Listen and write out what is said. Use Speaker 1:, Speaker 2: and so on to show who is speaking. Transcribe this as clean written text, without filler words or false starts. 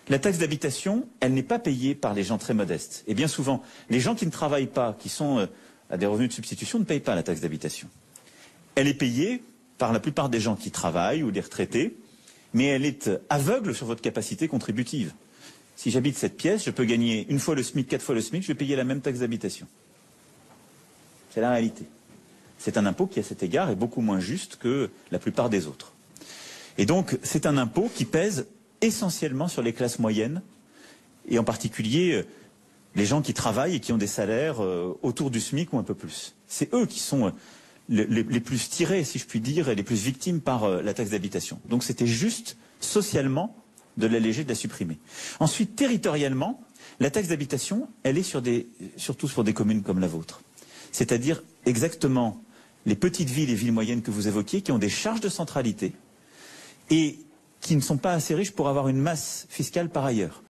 Speaker 1: La taxe d'habitation, elle n'est pas payée par les gens très modestes. Et bien souvent, les gens qui ne travaillent pas, qui sont à des revenus de substitution, ne payent pas la taxe d'habitation. Elle est payée par la plupart des gens qui travaillent ou des retraités, mais elle est aveugle sur votre capacité contributive. Si j'habite cette pièce, je peux gagner 1 fois le SMIC, 4 fois le SMIC, je vais payer la même taxe d'habitation. C'est la réalité. C'est un impôt qui, à cet égard, est beaucoup moins juste que la plupart des autres. Et donc, c'est un impôt qui pèse essentiellement sur les classes moyennes, et en particulier les gens qui travaillent et qui ont des salaires autour du SMIC ou un peu plus. C'est eux qui sont les plus tirés, si je puis dire, et les plus victimes par la taxe d'habitation. Donc c'était juste, socialement, de l'alléger, de la supprimer. Ensuite, territorialement, la taxe d'habitation, elle est surtout sur des communes comme la vôtre. C'est-à-dire exactement les petites villes et villes moyennes que vous évoquiez, qui ont des charges de centralité et qui ne sont pas assez riches pour avoir une masse fiscale par ailleurs.